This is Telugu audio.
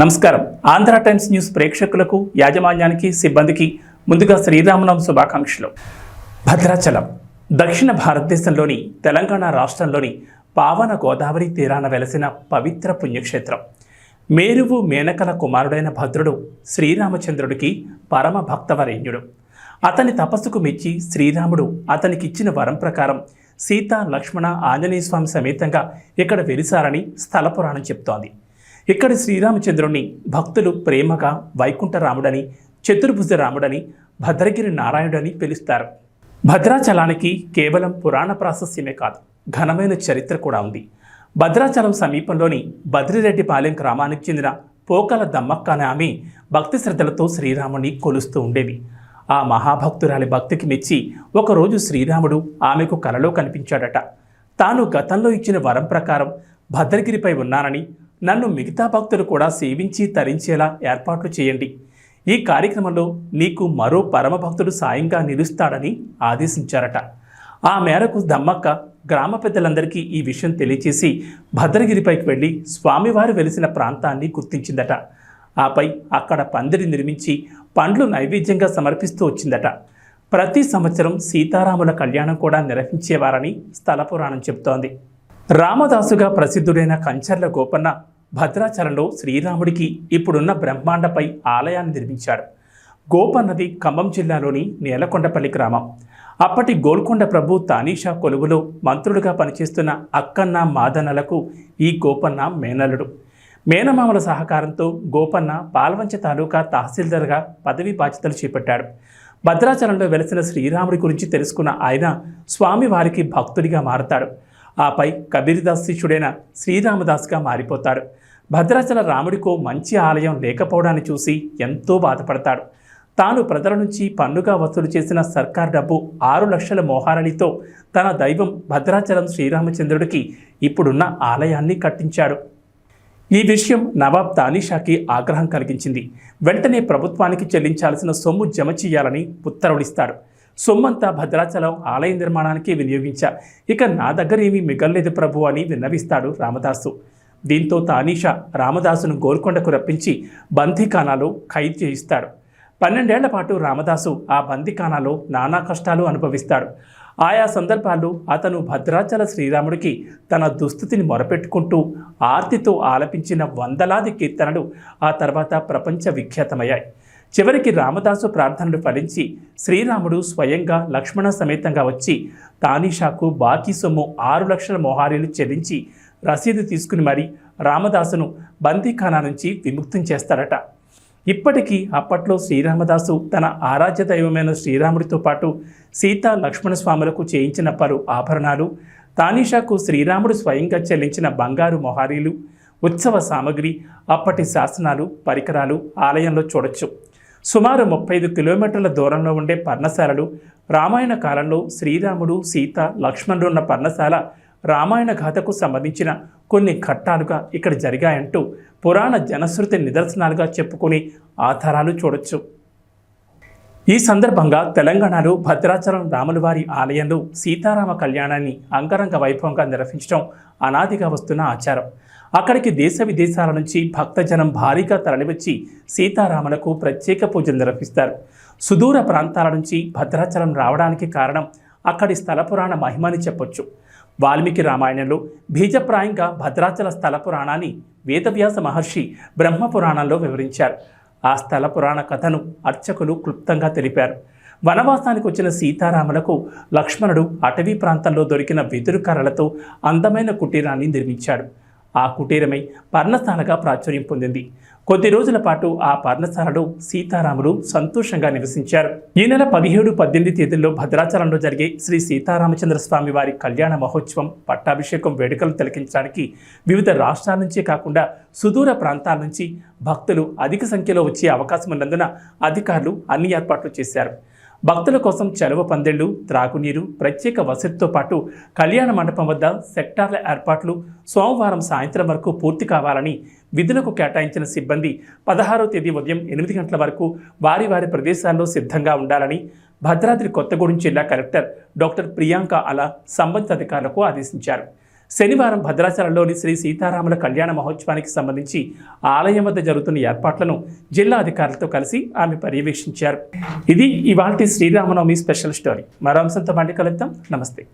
నమస్కారం. ఆంధ్ర టైమ్స్ న్యూస్ ప్రేక్షకులకు, యాజమాన్యానికి, సిబ్బందికి ముందుగా శ్రీరామనవమి శుభాకాంక్షలు. భద్రాచలం దక్షిణ భారతదేశంలోని తెలంగాణ రాష్ట్రంలోని పావన గోదావరి తీరాన వెలసిన పవిత్ర పుణ్యక్షేత్రం. మేరువు మేనకల కుమారుడైన భద్రుడు శ్రీరామచంద్రుడికి పరమ భక్తవరేణ్యుడు. అతని తపస్సుకు మెచ్చి శ్రీరాముడు అతనికిచ్చిన వరం ప్రకారం సీత, లక్ష్మణ, ఆంజనేయ స్వామి సమేతంగా ఇక్కడ వెలిసారని స్థల పురాణం చెప్తోంది. ఇక్కడి శ్రీరామచంద్రుణ్ణి భక్తులు ప్రేమగా వైకుంఠరాముడని, చతుర్భుజ రాముడని, భద్రగిరి నారాయణుడని పిలుస్తారు. భద్రాచలానికి కేవలం పురాణ ప్రాశస్యమే కాదు, ఘనమైన చరిత్ర కూడా ఉంది. భద్రాచలం సమీపంలోని బద్రిరెడ్డిపాలెం గ్రామానికి చెందిన పోకల దమ్మక్క అనే ఆమె భక్తి శ్రద్ధలతో శ్రీరాముని కొలుస్తూ ఉండేది. ఆ మహాభక్తురాలి భక్తికి మెచ్చి ఒకరోజు శ్రీరాముడు ఆమెకు కలలో కనిపించాడట. తాను గతంలో ఇచ్చిన వరం ప్రకారం భద్రగిరిపై ఉన్నానని, నన్ను మిగతా భక్తులు కూడా సేవించి తరించేలా ఏర్పాట్లు చేయండి. ఈ కార్యక్రమంలో నీకు మరో పరమభక్తుడు సాయంగా నిలుస్తాడని ఆదేశించారట. ఆ మేరకు దమ్మక్క గ్రామ పెద్దలందరికీ ఈ విషయం తెలియచేసి భద్రగిరిపైకి వెళ్ళి స్వామివారు వెలిసిన ప్రాంతాన్ని గుర్తించిందట. ఆపై అక్కడ పందిరి నిర్మించి పండ్లు నైవేద్యంగా సమర్పిస్తూ వచ్చిందట. ప్రతి సంవత్సరం సీతారాముల కళ్యాణం కూడా నిర్వహించేవారని స్థల పురాణం చెబుతోంది. రామదాసుగా ప్రసిద్ధుడైన కంచర్ల గోపన్న భద్రాచలంలో శ్రీరాముడికి ఇప్పుడున్న బ్రహ్మాండపై ఆలయాన్ని నిర్మించాడు. గోపన్నది ఖమ్మం జిల్లాలోని నేలకొండపల్లి గ్రామం. అప్పటి గోల్కొండ ప్రభు తానీషా కొలువులో మంత్రులుగా పనిచేస్తున్న అక్కన్న మాదన్నలకు ఈ గోపన్న మేనల్లుడు. మేనమామల సహకారంతో గోపన్న పాల్వంచ తాలూకా తహసీల్దార్గా పదవీ బాధ్యతలు చేపట్టాడు. భద్రాచలంలో వెలసిన శ్రీరాముడి గురించి తెలుసుకున్న ఆయన స్వామివారికి భక్తుడిగా మారతాడు. ఆపై కబీర్దాస్ శిష్యుడైన శ్రీరామదాస్గా మారిపోతాడు. భద్రాచల రాముడికో మంచి ఆలయం లేకపోవడాన్ని చూసి ఎంతో బాధపడతాడు. తాను ప్రజల నుంచి పన్నుగా వసూలు చేసిన సర్కార్ డబ్బు 6 లక్షల మోహారలితో తన దైవం భద్రాచలం శ్రీరామచంద్రుడికి ఇప్పుడున్న ఆలయాన్ని కట్టించాడు. ఈ విషయం నవాబ్ తానీషాకి ఆగ్రహం కలిగించింది. వెంటనే ప్రభుత్వానికి చెల్లించాల్సిన సొమ్ము జమ చేయాలని ఉత్తర్వులిస్తాడు. సొమ్మంతా భద్రాచలం ఆలయ నిర్మాణానికి వినియోగించా, ఇక నా దగ్గర ఏమీ మిగల్లేదు ప్రభు అని విన్నవిస్తాడు రామదాసు. దీంతో తానీషా రామదాసును గోల్కొండకు రప్పించి బందీఖానాలో ఖైదు చేయిస్తాడు. 12 ఏళ్ల పాటు రామదాసు ఆ బందీఖానాలో నానా కష్టాలు అనుభవిస్తాడు. ఆయా సందర్భాల్లో అతను భద్రాచల శ్రీరాముడికి తన దుస్థితిని మొరపెట్టుకుంటూ ఆర్తితో ఆలపించిన వందలాది కీర్తనలు ఆ తర్వాత ప్రపంచ విఖ్యాతమయ్యాయి. చివరికి రామదాసు ప్రార్థనలు ఫలించి శ్రీరాముడు స్వయంగా లక్ష్మణ సమేతంగా వచ్చి తానీషాకు బాకీ సొమ్ము 6 లక్షల మోహారీలు చెల్లించి రసీదు తీసుకుని మరీ రామదాసును బందీఖానా నుంచి విముక్తం చేస్తాడట. ఇప్పటికీ అప్పట్లో శ్రీరామదాసు తన ఆరాధ్య దైవమైన శ్రీరాముడితో పాటు సీత, లక్ష్మణ స్వాములకు చేయించిన పలు ఆభరణాలు, తానీషాకు శ్రీరాముడు స్వయంగా చెల్లించిన బంగారు మొహారీలు, ఉత్సవ సామగ్రి, అప్పటి శాసనాలు, పరికరాలు ఆలయంలో చూడొచ్చు. సుమారు 35 కిలోమీటర్ల దూరంలో ఉండే పర్ణశాలలు, రామాయణ కాలంలో శ్రీరాముడు, సీత, లక్ష్మణుడు ఉన్న పర్ణశాల రామాయణ గాథకు సంబంధించిన కొన్ని ఘట్టాలుగా ఇక్కడ జరిగాయంటూ పురాణ జనశ్రుతి నిదర్శనాలుగా చెప్పుకునే ఆధారాలు చూడొచ్చు. ఈ సందర్భంగా తెలంగాణలో భద్రాచలం రాములవారి ఆలయంలో సీతారామ కళ్యాణాన్ని అంగరంగ వైభవంగా నిర్వహించడం అనాదిగా వస్తున్న ఆచారం. అక్కడికి దేశ విదేశాల నుంచి భక్తజనం భారీగా తరలివచ్చి సీతారాములకు ప్రత్యేక పూజలు నిర్వహిస్తారు. సుదూర ప్రాంతాల నుంచి భద్రాచలం రావడానికి కారణం అక్కడి స్థల పురాణ మహిమని చెప్పొచ్చు. వాల్మీకి రామాయణంలో బీజప్రాయంగా భద్రాచల స్థల పురాణాన్ని వేదవ్యాస మహర్షి బ్రహ్మపురాణంలో వివరించారు. ఆ స్థల పురాణ కథను అర్చకులు క్లుప్తంగా తెలిపారు. వనవాసానికి వచ్చిన సీతారాములకు లక్ష్మణుడు అటవీ ప్రాంతంలో దొరికిన వెదురు కర్రలతో అందమైన కుటీరాన్ని నిర్మించాడు. ఆ కుటీరమై పర్ణశాలగా ప్రాచుర్యం పొందింది. కొద్ది రోజుల పాటు ఆ పర్ణశాలలో సీతారాములు సంతోషంగా నివసించారు. ఈ నెల 17, 18 తేదీల్లో భద్రాచలంలో జరిగే శ్రీ సీతారామచంద్ర స్వామి వారి కళ్యాణ మహోత్సవం, పట్టాభిషేకం వేడుకలు తిలకించడానికి వివిధ రాష్ట్రాల నుంచే కాకుండా సుదూర ప్రాంతాల నుంచి భక్తులు అధిక సంఖ్యలో వచ్చే అవకాశం ఉన్నందున అధికారులు అన్ని ఏర్పాట్లు చేశారు. భక్తుల కోసం చలువ పందిళ్లు, త్రాగునీరు, ప్రత్యేక వసతితో పాటు కళ్యాణ మండపం వద్ద సెక్టార్ల ఏర్పాట్లు సోమవారం సాయంత్రం వరకు పూర్తి కావాలని విధులకు కేటాయించిన సిబ్బంది 16వ తేదీ ఉదయం 8 గంటల వరకు వారి వారి ప్రదేశాల్లో సిద్ధంగా ఉండాలని భద్రాద్రి కొత్తగూడెం జిల్లా కలెక్టర్ డాక్టర్ ప్రియాంక అలా సంబంధిత అధికారులకు ఆదేశించారు. శనివారం భద్రాచలంలోని శ్రీ సీతారాముల కళ్యాణ మహోత్సవానికి సంబంధించి ఆలయం వద్ద జరుగుతున్న ఏర్పాట్లను జిల్లా అధికారులతో కలిసి ఆమె పర్యవేక్షించారు. ఇది ఇవాల్టి శ్రీరామనవమి స్పెషల్ స్టోరీ. మరో అంశంతో మళ్ళీ కలుద్దాం. నమస్తే.